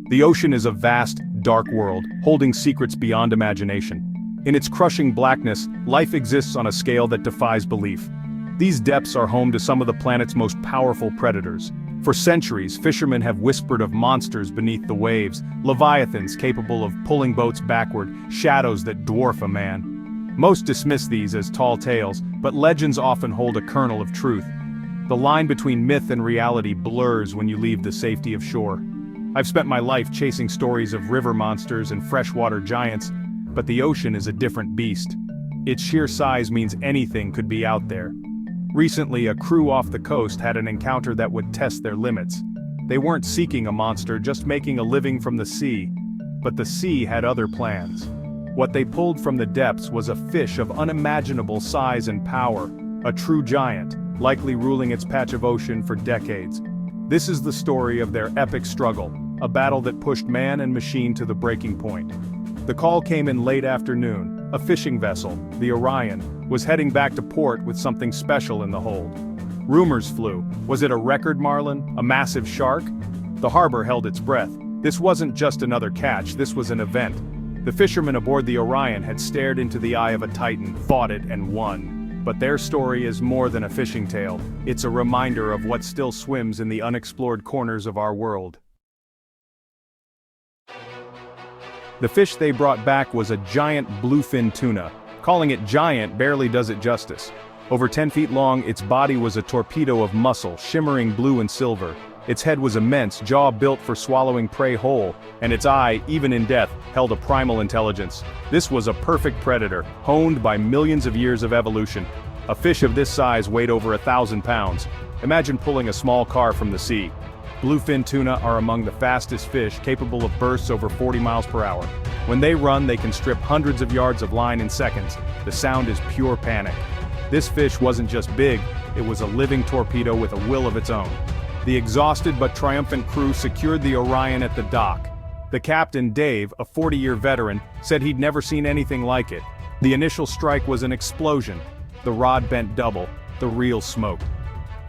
The ocean is a vast, dark world, holding secrets beyond imagination. In its crushing blackness, life exists on a scale that defies belief. These depths are home to some of the planet's most powerful predators. For centuries, fishermen have whispered of monsters beneath the waves, leviathans capable of pulling boats backward, shadows that dwarf a man. Most dismiss these as tall tales, but legends often hold a kernel of truth. The line between myth and reality blurs when you leave the safety of shore. I've spent my life chasing stories of river monsters and freshwater giants, but the ocean is a different beast. Its sheer size means anything could be out there. Recently, a crew off the coast had an encounter that would test their limits. They weren't seeking a monster, just making a living from the sea. But the sea had other plans. What they pulled from the depths was a fish of unimaginable size and power, a true giant, likely ruling its patch of ocean for decades. This is the story of their epic struggle, a battle that pushed man and machine to the breaking point. The call came in late afternoon. A fishing vessel, the Orion, was heading back to port with something special in the hold. Rumors flew. Was it a record marlin? A massive shark? The harbor held its breath. This wasn't just another catch, this was an event. The fishermen aboard the Orion had stared into the eye of a titan, fought it, and won. But their story is more than a fishing tale. It's a reminder of what still swims in the unexplored corners of our world. The fish they brought back was a giant bluefin tuna. Calling it giant barely does it justice. Over 10 feet long, its body was a torpedo of muscle, shimmering blue and silver. Its head was immense, jaw built for swallowing prey whole, and its eye, even in death, held a primal intelligence. This was a perfect predator, honed by millions of years of evolution. A fish of this size weighed over 1,000 pounds. Imagine pulling a small car from the sea. Bluefin tuna are among the fastest fish, capable of bursts over 40 miles per hour. When they run, they can strip hundreds of yards of line in seconds. The sound is pure panic. This fish wasn't just big, it was a living torpedo with a will of its own. The exhausted but triumphant crew secured the Orion at the dock. The captain, Dave, a 40-year veteran, said he'd never seen anything like it. The initial strike was an explosion. The rod bent double, the reel smoked.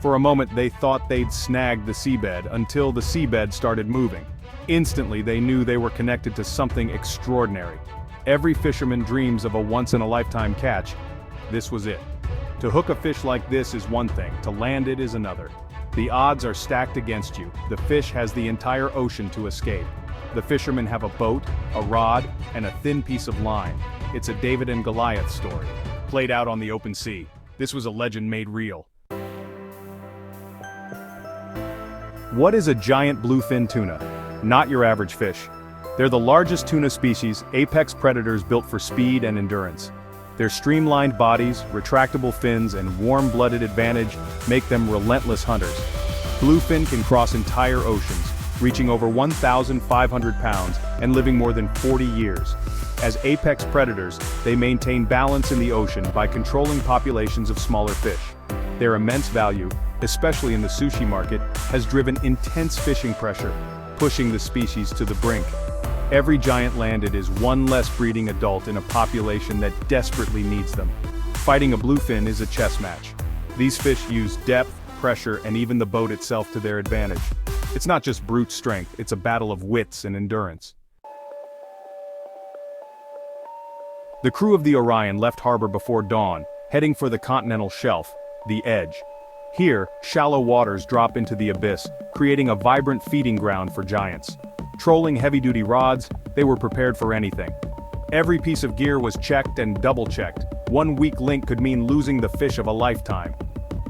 For a moment they thought they'd snagged the seabed until the seabed started moving. Instantly they knew they were connected to something extraordinary. Every fisherman dreams of a once-in-a-lifetime catch. This was it. To hook a fish like this is one thing, to land it is another. The odds are stacked against you. The fish has the entire ocean to escape. The fishermen have a boat, a rod, and a thin piece of line. It's a David and Goliath story, played out on the open sea. This was a legend made real. What is a giant bluefin tuna? Not your average fish. They're the largest tuna species, apex predators built for speed and endurance. Their streamlined bodies, retractable fins, and warm-blooded advantage make them relentless hunters. Bluefin can cross entire oceans, reaching over 1,500 pounds and living more than 40 years. As apex predators, they maintain balance in the ocean by controlling populations of smaller fish. Their immense value, especially in the sushi market, has driven intense fishing pressure, pushing the species to the brink. Every giant landed is one less breeding adult in a population that desperately needs them. Fighting a bluefin is a chess match. These fish use depth, pressure, and even the boat itself to their advantage. It's not just brute strength, it's a battle of wits and endurance. The crew of the Orion left harbor before dawn, heading for the continental shelf, the edge. Here, shallow waters drop into the abyss, creating a vibrant feeding ground for giants. Trolling heavy-duty rods, they were prepared for anything. Every piece of gear was checked and double-checked. One weak link could mean losing the fish of a lifetime.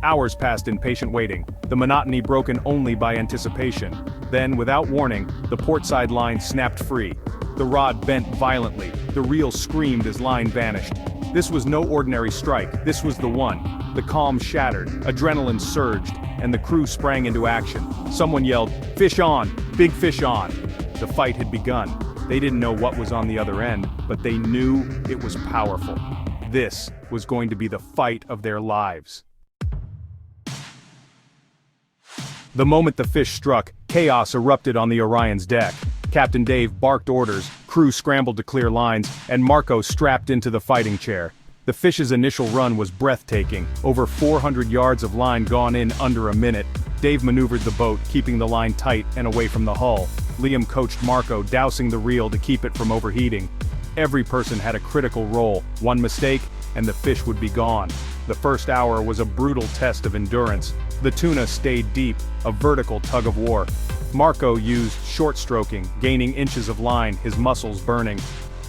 Hours passed in patient waiting, the monotony broken only by anticipation. Then, without warning, the portside line snapped free. The rod bent violently, the reel screamed as line vanished. This was no ordinary strike, this was the one. The calm shattered, adrenaline surged, and the crew sprang into action. Someone yelled, "Fish on! Big fish on!" The fight had begun. They didn't know what was on the other end, but they knew it was powerful. This was going to be the fight of their lives. The moment the fish struck, chaos erupted on the Orion's deck. Captain Dave barked orders, crew scrambled to clear lines, and Marco strapped into the fighting chair. The fish's initial run was breathtaking, over 400 yards of line gone in under a minute. Dave maneuvered the boat, keeping the line tight and away from the hull. Liam coached Marco, dousing the reel to keep it from overheating. Every person had a critical role. One mistake, and the fish would be gone. The first hour was a brutal test of endurance. The tuna stayed deep, a vertical tug-of-war. Marco used short stroking, gaining inches of line, his muscles burning.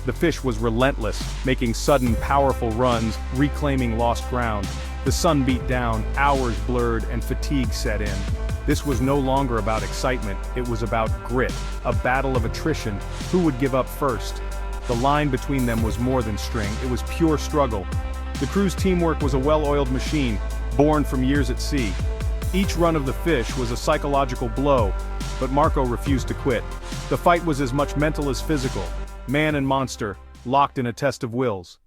The fish was relentless, making sudden, powerful runs, reclaiming lost ground. The sun beat down, hours blurred, and fatigue set in. This was no longer about excitement, it was about grit, a battle of attrition. Who would give up first? The line between them was more than string, it was pure struggle. The crew's teamwork was a well-oiled machine, born from years at sea. Each run of the fish was a psychological blow, but Marco refused to quit. The fight was as much mental as physical. Man and monster, locked in a test of wills.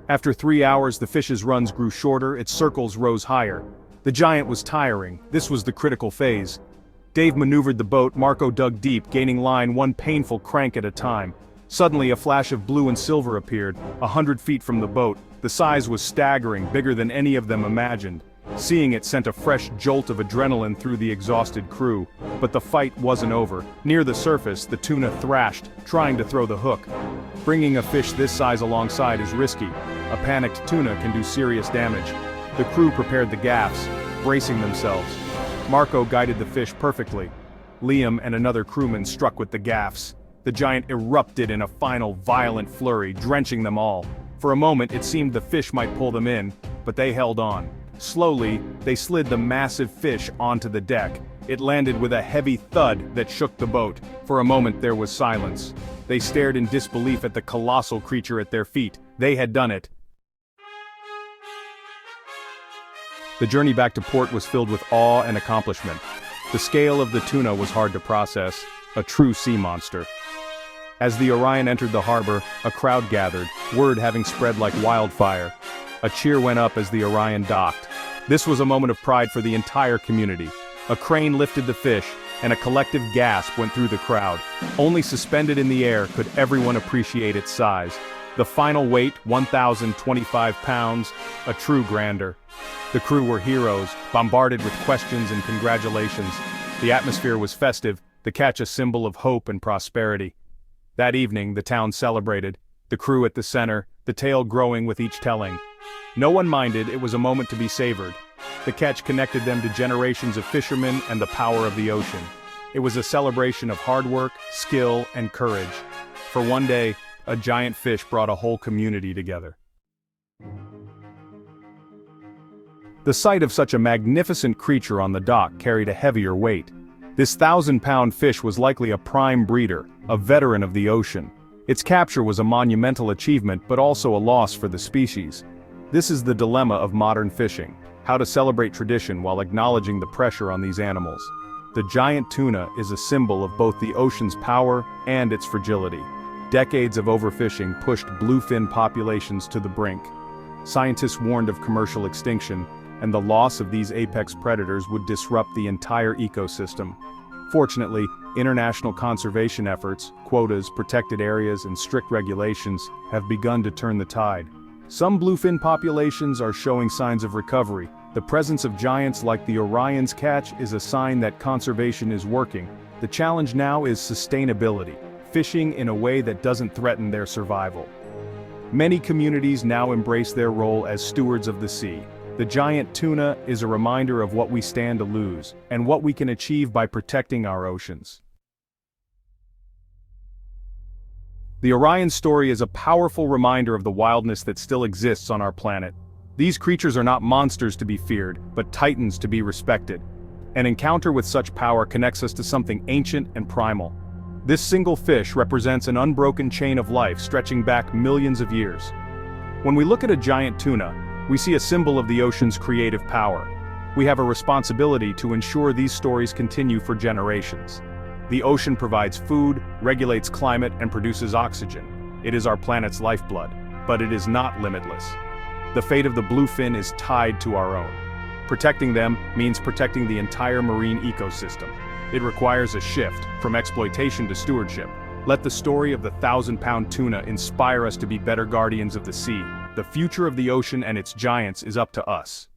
After 3 hours, the fish's runs grew shorter, its circles rose higher. The giant was tiring, this was the critical phase. Dave maneuvered the boat, Marco dug deep, gaining line one painful crank at a time. Suddenly a flash of blue and silver appeared, 100 feet from the boat. The size was staggering, bigger than any of them imagined. Seeing it sent a fresh jolt of adrenaline through the exhausted crew. But the fight wasn't over. Near the surface, the tuna thrashed, trying to throw the hook. Bringing a fish this size alongside is risky. A panicked tuna can do serious damage. The crew prepared the gaffs, bracing themselves. Marco guided the fish perfectly. Liam and another crewman struck with the gaffs. The giant erupted in a final violent flurry, drenching them all. For a moment it seemed the fish might pull them in, but they held on. Slowly, they slid the massive fish onto the deck. It landed with a heavy thud that shook the boat. For a moment there was silence. They stared in disbelief at the colossal creature at their feet. They had done it. The journey back to port was filled with awe and accomplishment. The scale of the tuna was hard to process, a true sea monster. As the Orion entered the harbor, a crowd gathered, word having spread like wildfire. A cheer went up as the Orion docked. This was a moment of pride for the entire community. A crane lifted the fish, and a collective gasp went through the crowd. Only suspended in the air could everyone appreciate its size. The final weight, 1,025 pounds, a true grandeur. The crew were heroes, bombarded with questions and congratulations. The atmosphere was festive, the catch a symbol of hope and prosperity. That evening, the town celebrated, the crew at the center, the tale growing with each telling. No one minded, it was a moment to be savored. The catch connected them to generations of fishermen and the power of the ocean. It was a celebration of hard work, skill, and courage. For one day, a giant fish brought a whole community together. The sight of such a magnificent creature on the dock carried a heavier weight. This 1,000-pound fish was likely a prime breeder, a veteran of the ocean. Its capture was a monumental achievement but also a loss for the species. This is the dilemma of modern fishing, how to celebrate tradition while acknowledging the pressure on these animals. The giant tuna is a symbol of both the ocean's power and its fragility. Decades of overfishing pushed bluefin populations to the brink. Scientists warned of commercial extinction, and the loss of these apex predators would disrupt the entire ecosystem. Fortunately, international conservation efforts, quotas, protected areas, and strict regulations have begun to turn the tide. Some bluefin populations are showing signs of recovery. The presence of giants like the Orion's catch is a sign that conservation is working. The challenge now is sustainability, fishing in a way that doesn't threaten their survival. Many communities now embrace their role as stewards of the sea. The giant tuna is a reminder of what we stand to lose, and what we can achieve by protecting our oceans. The Orion story is a powerful reminder of the wildness that still exists on our planet. These creatures are not monsters to be feared, but titans to be respected. An encounter with such power connects us to something ancient and primal. This single fish represents an unbroken chain of life stretching back millions of years. When we look at a giant tuna, we see a symbol of the ocean's creative power. We have a responsibility to ensure these stories continue for generations. The ocean provides food, regulates climate, and produces oxygen. It is our planet's lifeblood, but it is not limitless. The fate of the bluefin is tied to our own. Protecting them means protecting the entire marine ecosystem. It requires a shift from exploitation to stewardship. Let the story of the 1,000-pound tuna inspire us to be better guardians of the sea. The future of the ocean and its giants is up to us.